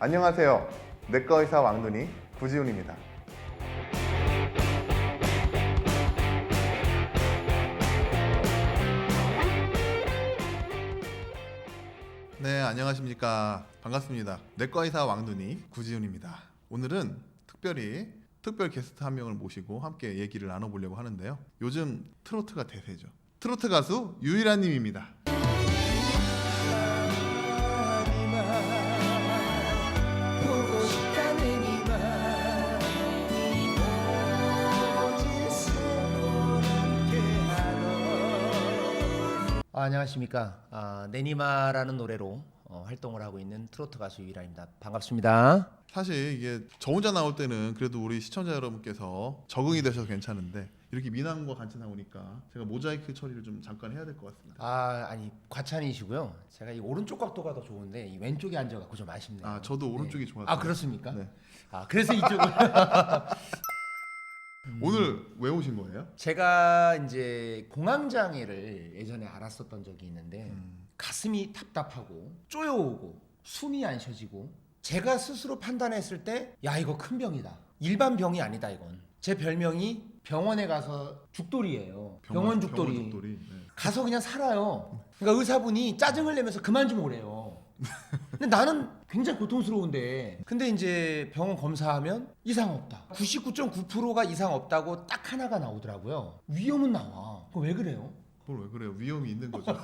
안녕하세요. 내과 의사 왕눈이 구지훈입니다. 네, 안녕하십니까. 반갑습니다. 내과 의사 왕눈이 구지훈입니다. 오늘은 특별 게스트 한 명을 모시고 함께 얘기를 나눠보려고 하는데요. 요즘 트로트가 대세죠. 트로트 가수 유일한 님입니다. 안녕하십니까. 내니마라는 노래로 활동을 하고 있는 트로트 가수 유일한입니다. 반갑습니다. 사실 이게 저 혼자 나올 때는 그래도 우리 시청자 여러분께서 적응이 되셔서 괜찮은데 이렇게 미남과 같이 나오니까 제가 모자이크 처리를 좀 잠깐 해야 될 것 같습니다. 아니 과찬이시고요. 제가 이 오른쪽 각도가 더 좋은데 이 왼쪽에 앉아갖고 좀 아쉽네요. 저도 오른쪽이 네. 좋았어요. 그렇습니까? 네. 그래서 이쪽을 오늘 왜 오신 거예요? 제가 이제 공황장애를 예전에 알았었던 적이 있는데 가슴이 답답하고 쪼여오고 숨이 안 쉬어지고 제가 스스로 판단했을 때 야 이거 큰 병이다. 일반 병이 아니다 이건. 제 별명이 병원에 가서 죽돌이에요. 병원 죽돌이. 네. 가서 그냥 살아요. 그러니까 의사분이 짜증을 내면서 그만 좀 오래요. 근데 나는 굉장히 고통스러운데 근데 이제 병원 검사하면 이상 없다. 99.9%가 이상 없다고 딱 하나가 나오더라고요. 위험은 나와. 그거 왜 그래요? 그걸 왜 그래요? 위험이 있는 거죠.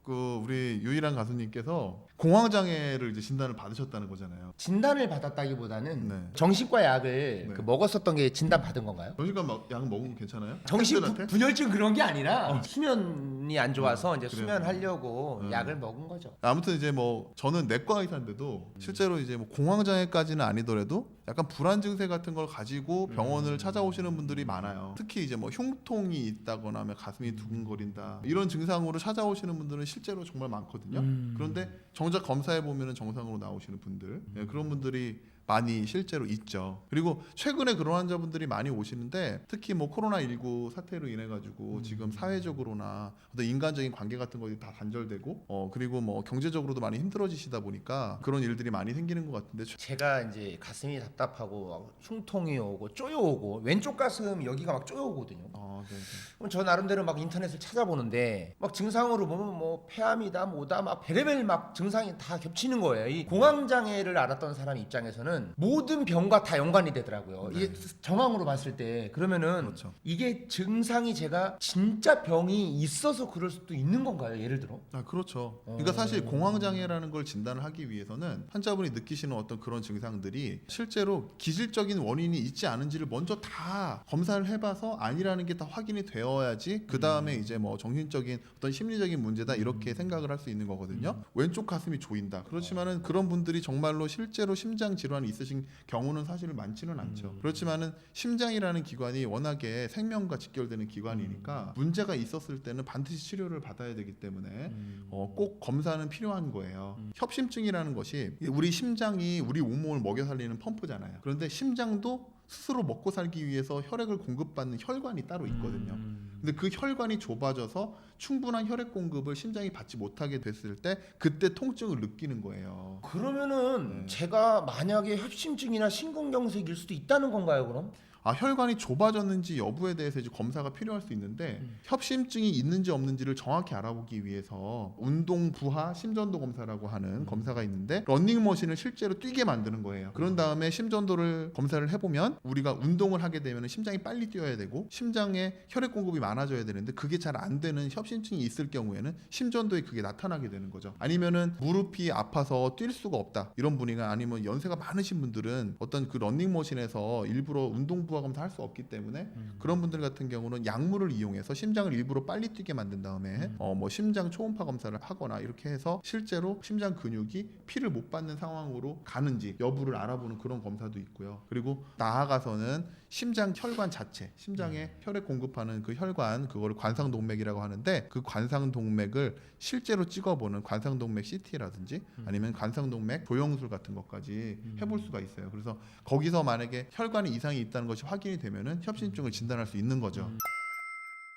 우리 유일한 가수님께서 공황장애를 이제 진단을 받으셨다는 거잖아요. 진단을 받았다기보다는 네. 정신과 약을 네. 먹었었던 게 진단 받은 건가요? 정신과 약 먹으면 괜찮아요? 정신 팬들한테? 분열증 그런 게 아니라 수면이 안 좋아서 이제 그래요. 수면하려고 약을 먹은 거죠. 아무튼 이제 저는 내과 의사인데도 실제로 이제 공황장애까지는 아니더라도 약간 불안 증세 같은 걸 가지고 병원을 찾아오시는 분들이 많아요. 특히 이제 흉통이 있다거나 하면 가슴이 두근거린다 이런 증상으로 찾아오시는 분들은 실제로 정말 많거든요. 그런데 정작 검사해 보면은 정상으로 나오시는 분들 그런 분들이 많이 실제로 있죠. 그리고 최근에 그런 환자분들이 많이 오시는데 특히 코로나19 사태로 인해 가지고 지금 사회적으로나 어떤 인간적인 관계 같은 것이 다 단절되고 그리고 경제적으로도 많이 힘들어지시다 보니까 그런 일들이 많이 생기는 것 같은데 제가 이제 가슴이 답답하고 막 흉통이 오고 쪼여오고 왼쪽 가슴 여기가 막 쪼여오거든요. 네. 그럼 저 나름대로 막 인터넷을 찾아보는데 막 증상으로 보면 폐암이다 뭐다 막 별의별 막 증상이 다 겹치는 거예요. 이 공황장애를 알았던 사람 입장에서는 모든 병과 다 연관이 되더라고요. 네. 이게 정황으로 봤을 때 그러면은 그렇죠. 이게 증상이 제가 진짜 병이 있어서 그럴 수도 있는 건가요? 예를 들어? 그렇죠. 그러니까 사실 공황장애라는 걸 진단을 하기 위해서는 환자분이 느끼시는 어떤 그런 증상들이 실제로 기질적인 원인이 있지 않은지를 먼저 다 검사를 해봐서 아니라는 게 다 확인이 되어야지 그 다음에 이제 정신적인 어떤 심리적인 문제다 이렇게 생각을 할 수 있는 거거든요. 왼쪽 가슴이 조인다. 그렇지만은 그런 분들이 정말로 실제로 심장 질환이 있으신 경우는 사실 많지는 않죠. 그렇지만은 심장이라는 기관이 워낙에 생명과 직결되는 기관이니까 문제가 있었을 때는 반드시 치료를 받아야 되기 때문에 꼭 검사는 필요한 거예요. 협심증이라는 것이 우리 심장이 우리 온몸을 먹여 살리는 펌프잖아요. 그런데 심장도 스스로 먹고 살기 위해서 혈액을 공급받는 혈관이 따로 있거든요. 근데 그 혈관이 좁아져서 충분한 혈액 공급을 심장이 받지 못하게 됐을 때 그때 통증을 느끼는 거예요. 그러면은 제가 만약에 협심증이나 심근경색일 수도 있다는 건가요, 그럼? 혈관이 좁아졌는지 여부에 대해서 이제 검사가 필요할 수 있는데 협심증이 있는지 없는지를 정확히 알아보기 위해서 운동 부하 심전도 검사라고 하는 검사가 있는데 러닝머신을 실제로 뛰게 만드는 거예요. 그런 다음에 심전도를 검사를 해보면 우리가 운동을 하게 되면 심장이 빨리 뛰어야 되고 심장에 혈액 공급이 많아져야 되는데 그게 잘 안 되는 협심증이 있을 경우에는 심전도에 그게 나타나게 되는 거죠. 아니면은 무릎이 아파서 뛸 수가 없다 이런 분이나 아니면 연세가 많으신 분들은 어떤 그 러닝머신에서 일부러 운동 부하 검사 할 수 없기 때문에 그런 분들 같은 경우는 약물을 이용해서 심장을 일부러 빨리 뛰게 만든 다음에 심장 초음파 검사를 하거나 이렇게 해서 실제로 심장 근육이 피를 못 받는 상황으로 가는지 여부를 알아보는 그런 검사도 있고요. 그리고 나아가서는 심장 혈관 자체, 심장에 혈액 공급하는 그 혈관 그거를 관상동맥이라고 하는데 그 관상동맥을 실제로 찍어보는 관상동맥 CT라든지 아니면 관상동맥 조영술 같은 것까지 해볼 수가 있어요. 그래서 거기서 만약에 혈관에 이상이 있다는 것이 확인이 되면은 협심증을 진단할 수 있는 거죠.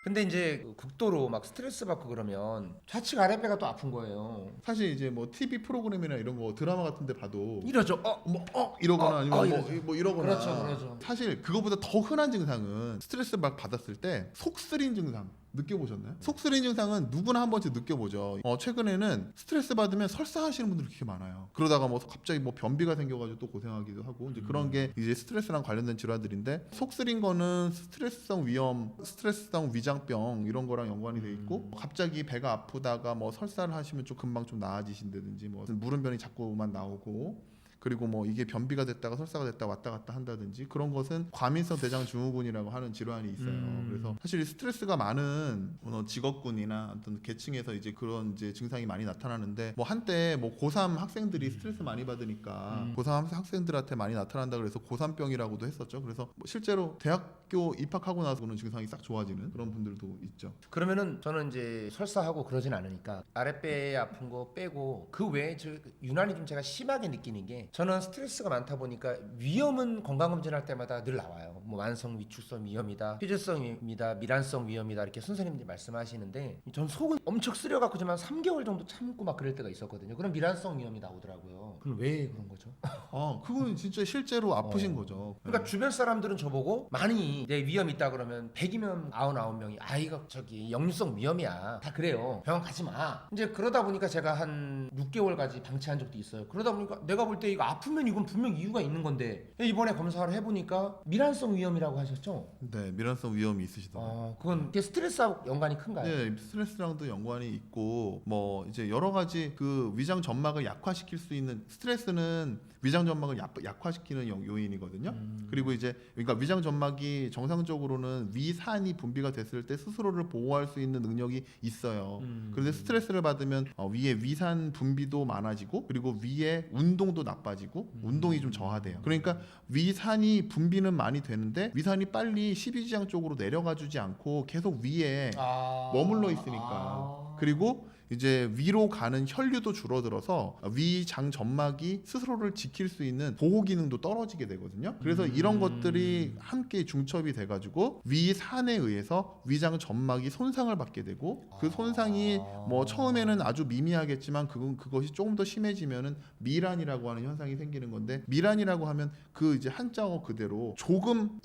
근데 이제 극도로 막 스트레스 받고 그러면 좌측 아랫배가 또 아픈 거예요. 사실 이제 뭐 TV 프로그램이나 이런 거 드라마 같은데 봐도 이러죠. 이러거나 아니면 이러죠. 뭐 이러거나. 그렇죠. 사실 그거보다 더 흔한 증상은 스트레스 막 받았을 때 속쓰린 증상 느껴보셨나요? 속쓰린 증상은 누구나 한 번씩 느껴보죠. 최근에는 스트레스 받으면 설사하시는 분들이 그렇게 많아요. 그러다가 뭐 갑자기 뭐 변비가 생겨가지고 또 고생하기도 하고 이제 그런 게 이제 스트레스랑 관련된 질환들인데 속쓰린 거는 스트레스성 위염, 스트레스성 위장병 이런 거랑 연관이 돼 있고 갑자기 배가 아프다가 뭐 설사를 하시면 좀 금방 좀 나아지신다든지 뭐 무름변이 자꾸만 나오고 그리고 뭐 이게 변비가 됐다가 설사가 됐다가 왔다 갔다 한다든지 그런 것은 과민성 대장 증후군이라고 하는 질환이 있어요. 그래서 사실 이 스트레스가 많은 직업군이나 어떤 계층에서 이제 그런 이제 증상이 많이 나타나는데 뭐 한때 뭐 고3 학생들이 스트레스 많이 받으니까 고3 학생들한테 많이 나타난다 그래서 고3병이라고도 했었죠. 그래서 뭐 실제로 대학교 입학하고 나서는 증상이 싹 좋아지는 그런 분들도 있죠. 그러면은 저는 이제 설사하고 그러진 않으니까 아랫배 아픈 거 빼고 그 외에 유난히 좀 제가 심하게 느끼는 게 저는 스트레스가 많다 보니까 위험은 건강검진할 때마다 늘 나와요. 뭐 만성 위축성 위험이다, 폐쇄성 위험이다, 미란성 위험이다 이렇게 선생님들이 말씀하시는데 전 속은 엄청 쓰려갖고 좀 한 3개월 정도 참고 막 그럴 때가 있었거든요. 그럼 미란성 위험이 나오더라고요. 그럼 왜 그런 거죠? 그건 진짜 실제로 아프신 거죠. 그러니까 주변 사람들은 저보고 많이 내 위험 있다 그러면 100이면 99명이 이거 저기 역류성 위험이야 다 그래요. 병원 가지 마. 이제 그러다 보니까 제가 한 6개월까지 방치한 적도 있어요. 그러다 보니까 내가 볼 때 이거 아프면 이건 분명 이유가 있는 건데 이번에 검사를 해보니까 미란성 위험이라고 하셨죠? 네, 미란성 위험이 있으시더라고요. 그건 스트레스하고 연관이 큰가요? 네, 스트레스랑도 연관이 있고 뭐 이제 여러 가지 그 위장 점막을 약화시킬 수 있는 스트레스는 위장 점막을 약화시키는 요인이거든요. 그리고 이제 그러니까 위장 점막이 정상적으로는 위산이 분비가 됐을 때 스스로를 보호할 수 있는 능력이 있어요. 그런데 스트레스를 받으면 위에 위산 분비도 많아지고 그리고 위에 운동도 나빠지고 운동이 좀 저하돼요. 그러니까 위산이 분비는 많이 되는데 위산이 빨리 십이지장 쪽으로 내려가 주지 않고 계속 위에 머물러 있으니까. 그리고 이제 위로 가는 혈류도 줄어들어서 위장 점막이 스스로를 지킬 수 있는 보호 기능도 떨어지게 되거든요. 그래서 이런 것들이 함께 중첩이 돼가지고 위산에 의해서 위장 점막이 손상을 받게 되고 그 손상이 뭐 처음에는 아주 미미하겠지만 그것이 조금 더 심해지면은 미란이라고 하는 현상이 생기는 건데 미란이라고 하면 그 이제 한자어 그대로 조금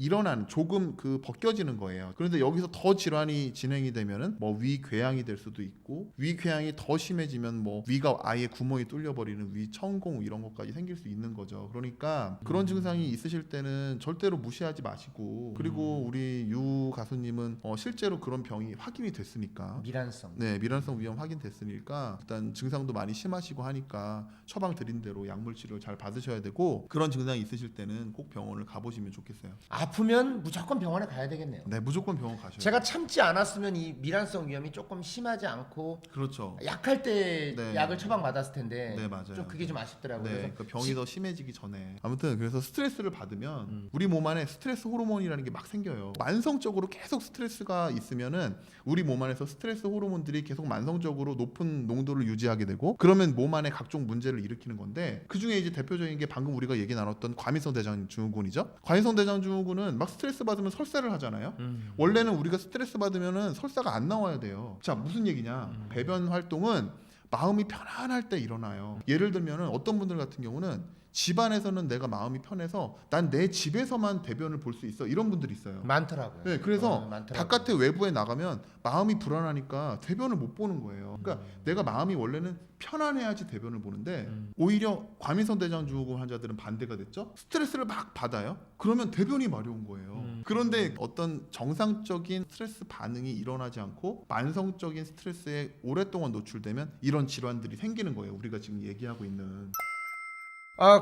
조금 그 벗겨지는 거예요. 그런데 여기서 더 질환이 진행이 되면은 뭐 위궤양이 될 수도 있고 위궤양이 더 심해지면 뭐 위가 아예 구멍이 뚫려버리는 위천공 이런 것까지 생길 수 있는 거죠. 그러니까 그런 증상이 있으실 때는 절대로 무시하지 마시고 그리고 우리 유 가수님은 실제로 그런 병이 확인이 됐으니까 미란성. 네, 미란성 위험 확인됐으니까 일단 증상도 많이 심하시고 하니까 처방 드린 대로 약물 치료 잘 받으셔야 되고 그런 증상이 있으실 때는 꼭 병원을 가보시면 좋겠어요. 아프면 무조건 병원에 가야 되겠네요. 네, 무조건 병원 가셔야 돼요. 제가 참지 않았으면 이 미란성 위험이 조금 심하지 않고 그렇죠. 약할 때 네. 약을 처방받았을 텐데 네, 맞아요. 좀 그게 좀 아쉽더라고요. 네, 그래서 그 병이 더 심해지기 전에 아무튼 그래서 스트레스를 받으면 우리 몸 안에 스트레스 호르몬이라는 게 막 생겨요. 만성적으로 계속 스트레스가 있으면은 우리 몸 안에서 스트레스 호르몬들이 계속 만성적으로 높은 농도를 유지하게 되고 그러면 몸 안에 각종 문제를 일으키는 건데 그 중에 이제 대표적인 게 방금 우리가 얘기 나눴던 과민성 대장 증후군이죠. 과민성 대장 증후군은 막 스트레스 받으면 설사를 하잖아요. 원래는 우리가 스트레스 받으면은 설사가 안 나와야 돼요. 자, 무슨 얘기냐? 배변 활동은 마음이 편안할 때 일어나요. 예를 들면은 어떤 분들 같은 경우는 집안에서는 내가 마음이 편해서 난 내 집에서만 대변을 볼 수 있어 이런 분들이 있어요. 많더라고요. 네, 그래서 많더라고요. 바깥에 외부에 나가면 마음이 불안하니까 대변을 못 보는 거예요. 그러니까 내가 마음이 원래는 편안해야지 대변을 보는데 오히려 과민성 대장 증후군 환자들은 반대가 됐죠. 스트레스를 막 받아요. 그러면 대변이 마려운 거예요. 그런데 어떤 정상적인 스트레스 반응이 일어나지 않고 만성적인 스트레스에 오랫동안 노출되면 이런 질환들이 생기는 거예요. 우리가 지금 얘기하고 있는.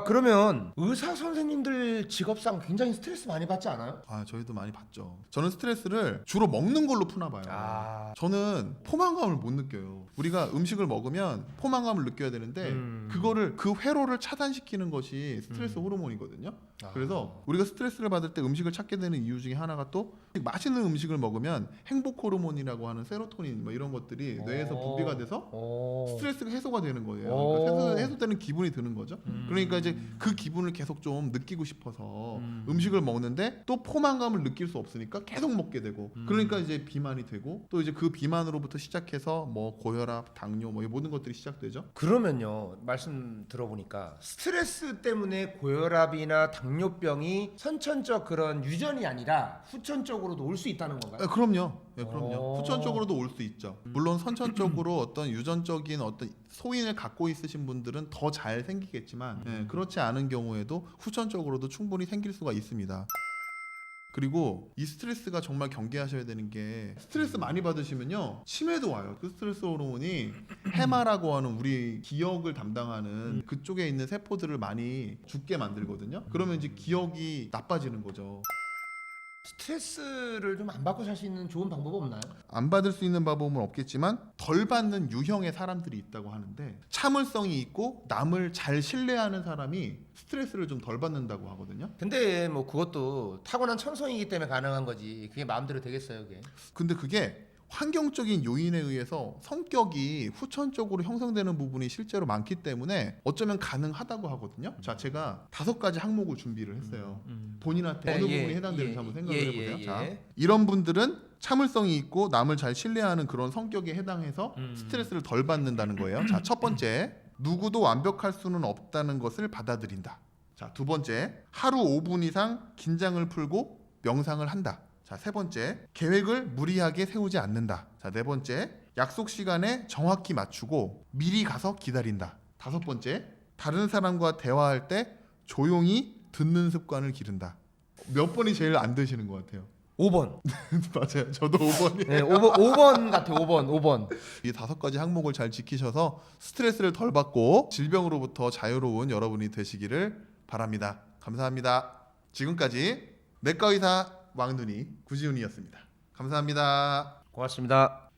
그러면 의사 선생님들 직업상 굉장히 스트레스 많이 받지 않아요? 저희도 많이 받죠. 저는 스트레스를 주로 먹는 걸로 푸나 봐요. 저는 포만감을 못 느껴요. 우리가 음식을 먹으면 포만감을 느껴야 되는데 그거를 그 회로를 차단시키는 것이 스트레스 호르몬이거든요. 그래서 우리가 스트레스를 받을 때 음식을 찾게 되는 이유 중에 하나가 또 맛있는 음식을 먹으면 행복 호르몬이라고 하는 세로토닌 뭐 이런 것들이 뇌에서 분비가 돼서 스트레스가 해소가 되는 거예요. 그러니까 해소되는 기분이 드는 거죠. 그러니까 그러니까 이제 그 기분을 계속 좀 느끼고 싶어서 음식을 먹는데 또 포만감을 느낄 수 없으니까 계속 먹게 되고 그러니까 이제 비만이 되고 또 이제 그 비만으로부터 시작해서 뭐 고혈압, 당뇨 뭐 이 모든 것들이 시작되죠. 그러면요, 말씀 들어보니까 스트레스 때문에 고혈압이나 당뇨병이 선천적 그런 유전이 아니라 후천적으로도 올 수 있다는 건가요? 그럼요. 예, 그럼요. 오. 후천적으로도 올 수 있죠. 물론 선천적으로 어떤 유전적인 어떤 소인을 갖고 있으신 분들은 더 잘 생기겠지만 그렇지 않은 경우에도 후천적으로도 충분히 생길 수가 있습니다. 그리고 이 스트레스가 정말 경계하셔야 되는 게 스트레스 많이 받으시면요 치매도 와요. 그 스트레스 호르몬이 해마라고 하는 우리 기억을 담당하는 그쪽에 있는 세포들을 많이 죽게 만들거든요. 그러면 이제 기억이 나빠지는 거죠. 스트레스를 좀 안 받고 살 수 있는 좋은 방법 없나요? 안 받을 수 있는 방법은 없겠지만 덜 받는 유형의 사람들이 있다고 하는데 참을성이 있고 남을 잘 신뢰하는 사람이 스트레스를 좀 덜 받는다고 하거든요. 근데 뭐 그것도 타고난 천성이기 때문에 가능한 거지. 그게 마음대로 되겠어요, 그게? 근데 그게 환경적인 요인에 의해서 성격이 후천적으로 형성되는 부분이 실제로 많기 때문에 어쩌면 가능하다고 하거든요. 자, 제가 5가지 항목을 준비를 했어요. 본인한테 어느 부분이 해당되는지 한번 생각을 해보세요. 자, 이런 분들은 참을성이 있고 남을 잘 신뢰하는 그런 성격에 해당해서 스트레스를 덜 받는다는 거예요. 자, 첫 번째, 누구도 완벽할 수는 없다는 것을 받아들인다. 자, 두 번째, 하루 5분 이상 긴장을 풀고 명상을 한다. 자, 세 번째, 계획을 무리하게 세우지 않는다. 자, 네 번째, 약속 시간에 정확히 맞추고 미리 가서 기다린다. 다섯 번째, 다른 사람과 대화할 때 조용히 듣는 습관을 기른다. 몇 번이 제일 안 되시는 것 같아요? 5번. 맞아요. 저도 5번이에요. 네, 5번 같아요. 5번. 이 5가지 항목을 잘 지키셔서 스트레스를 덜 받고 질병으로부터 자유로운 여러분이 되시기를 바랍니다. 감사합니다. 지금까지 내과의사 왕눈이 구지훈이었습니다. 감사합니다. 고맙습니다.